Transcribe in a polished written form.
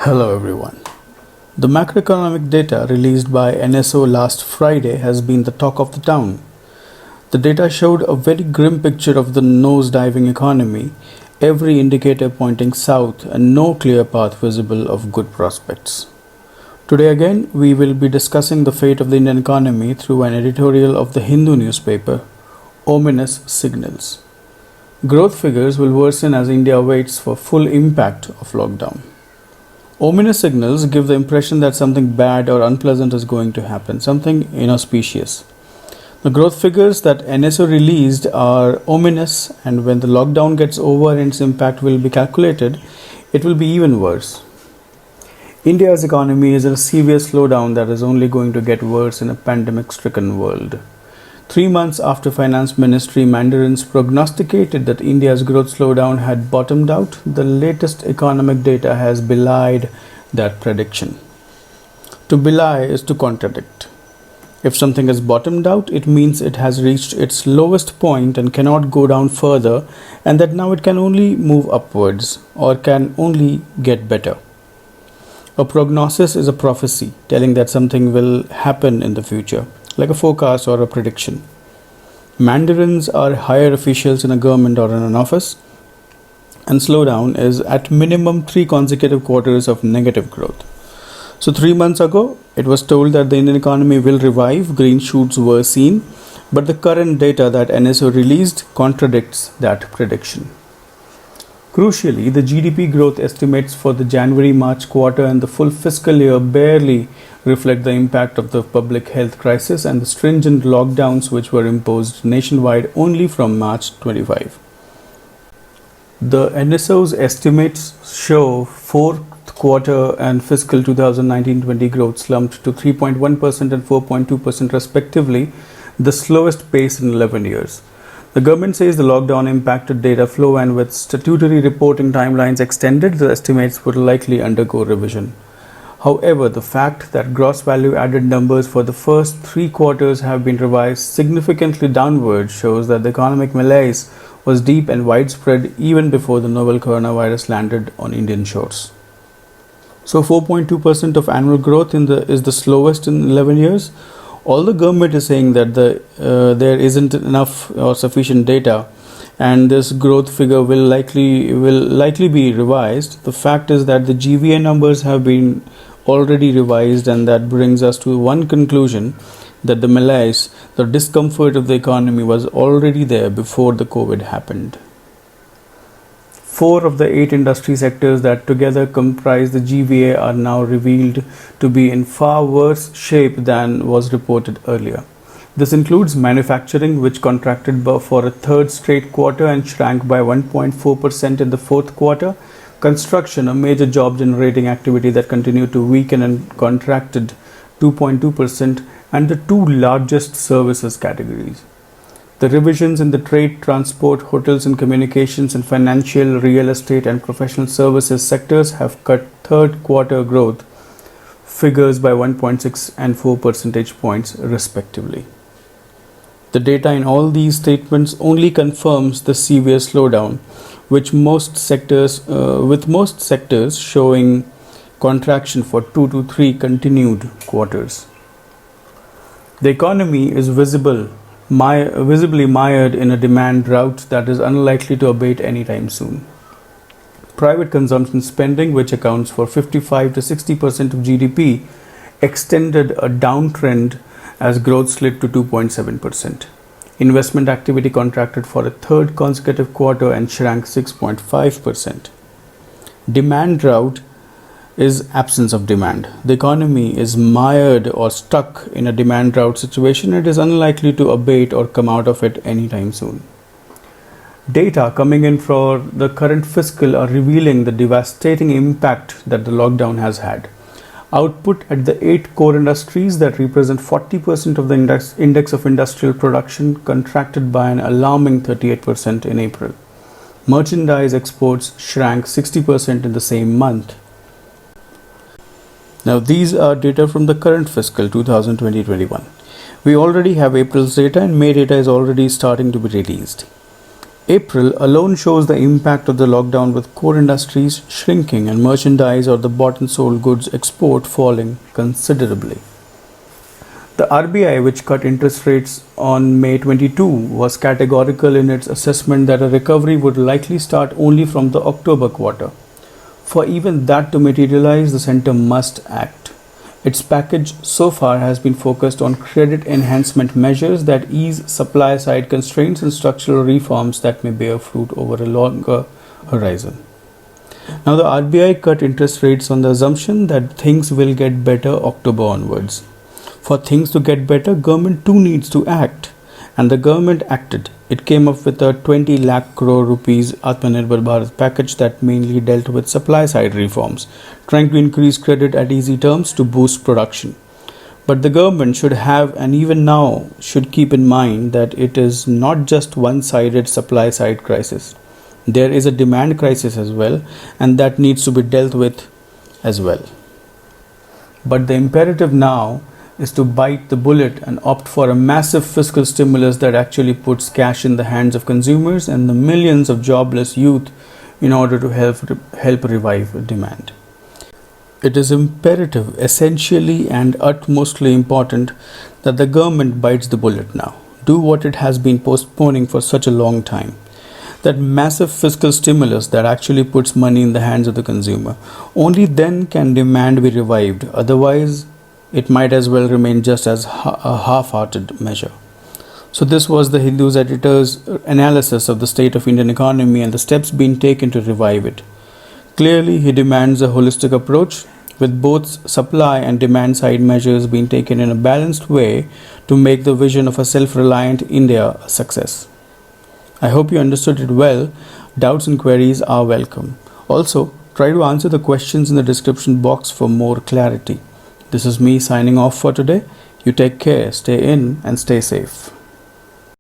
Hello everyone. The macroeconomic data released by NSO last Friday has been the talk of the town. The data showed a very grim picture of the nose-diving economy, every indicator pointing south and no clear path visible of good prospects. Today again, we will be discussing the fate of the Indian economy through an editorial of the Hindu newspaper, Ominous Signals. Growth figures will worsen as India waits for full impact of lockdown. Ominous signals give the impression that something bad or unpleasant is going to happen, something inauspicious. The growth figures that NSO released are ominous, and when the lockdown gets over and its impact will be calculated, it will be even worse. India's economy is in a severe slowdown that is only going to get worse in a pandemic-stricken world. 3 months after Finance Ministry mandarins prognosticated that India's growth slowdown had bottomed out, the latest economic data has belied that prediction. To belie is to contradict. If something has bottomed out, it means it has reached its lowest point and cannot go down further, and that now it can only move upwards or can only get better. A prognosis is a prophecy telling that something will happen in the future, like a forecast or a prediction. Mandarins are higher officials in a government or in an office, and slowdown is at minimum 3 consecutive quarters of negative growth. So 3 months ago, it was told that the Indian economy will revive, green shoots were seen, but the current data that NSO released contradicts that prediction. Crucially, the GDP growth estimates for the January-March quarter and the full fiscal year barely reflect the impact of the public health crisis and the stringent lockdowns which were imposed nationwide only from March 25. The NSO's estimates show fourth quarter and fiscal 2019-20 growth slumped to 3.1% and 4.2% respectively, the slowest pace in 11 years. The government says the lockdown impacted data flow, and with statutory reporting timelines extended, the estimates would likely undergo revision. However, the fact that gross value added numbers for the first 3 quarters have been revised significantly downward shows that the economic malaise was deep and widespread even before the novel coronavirus landed on Indian shores. So 4.2% of annual growth is the slowest in 11 years. Although the government is saying that there isn't enough or sufficient data and this growth figure will likely be revised, the fact is that the GVA numbers have been already revised, and that brings us to one conclusion, that the malaise, the discomfort of the economy was already there before the COVID happened. 4 of the 8 industry sectors that together comprise the GVA are now revealed to be in far worse shape than was reported earlier. This includes manufacturing, which contracted for a third straight quarter and shrank by 1.4% in the fourth quarter. Construction, a major job-generating activity that continued to weaken and contracted 2.2%, and the 2 largest services categories. The revisions in the trade, transport, hotels and communications, and financial, real estate and professional services sectors have cut third quarter growth figures by 1.6 and 4 percentage points respectively. The data in all these statements only confirms the severe slowdown, with most sectors showing contraction for 2 to 3 continued quarters. The economy is visibly mired in a demand drought that is unlikely to abate anytime soon. Private consumption spending, which accounts for 55 to 60% of GDP, extended a downtrend as growth slid to 2.7%. Investment activity contracted for a third consecutive quarter and shrank 6.5%. Demand drought is absence of demand. The economy is mired or stuck in a demand drought situation. It is unlikely to abate or come out of it anytime soon. Data coming in for the current fiscal are revealing the devastating impact that the lockdown has had. Output at the 8 core industries that represent 40% of the index of industrial production contracted by an alarming 38% in April. Merchandise exports shrank 60% in the same month. Now these are data from the current fiscal 2020-21. We already have April's data, and May data is already starting to be released. April alone shows the impact of the lockdown, with core industries shrinking and merchandise or the bought and sold goods export falling considerably. The RBI, which cut interest rates on May 22, was categorical in its assessment that a recovery would likely start only from the October quarter. For even that to materialize, the centre must act. Its package so far has been focused on credit enhancement measures that ease supply side constraints and structural reforms that may bear fruit over a longer horizon. Now, the RBI cut interest rates on the assumption that things will get better October onwards. For things to get better, government too needs to act. And the government acted. It came up with a 20 lakh crore rupees Atmanirbhar Bharat package that mainly dealt with supply side reforms, trying to increase credit at easy terms to boost production. But the government should have, and even now should keep in mind, that it is not just one-sided supply side crisis. There is a demand crisis as well, and that needs to be dealt with as well. But the imperative now is to bite the bullet and opt for a massive fiscal stimulus that actually puts cash in the hands of consumers and the millions of jobless youth in order to help revive demand. It is imperative, essentially and utmostly important, that the government bites the bullet now. Do what it has been postponing for such a long time. That massive fiscal stimulus that actually puts money in the hands of the consumer. Only then can demand be revived. Otherwise, it might as well remain just as a half-hearted measure. So this was the Hindu's editor's analysis of the state of Indian economy and the steps being taken to revive it. Clearly, he demands a holistic approach, with both supply and demand side measures being taken in a balanced way to make the vision of a self-reliant India a success. I hope you understood it well. Doubts and queries are welcome. Also, try to answer the questions in the description box for more clarity. This is me signing off for today. You take care, stay in and stay safe.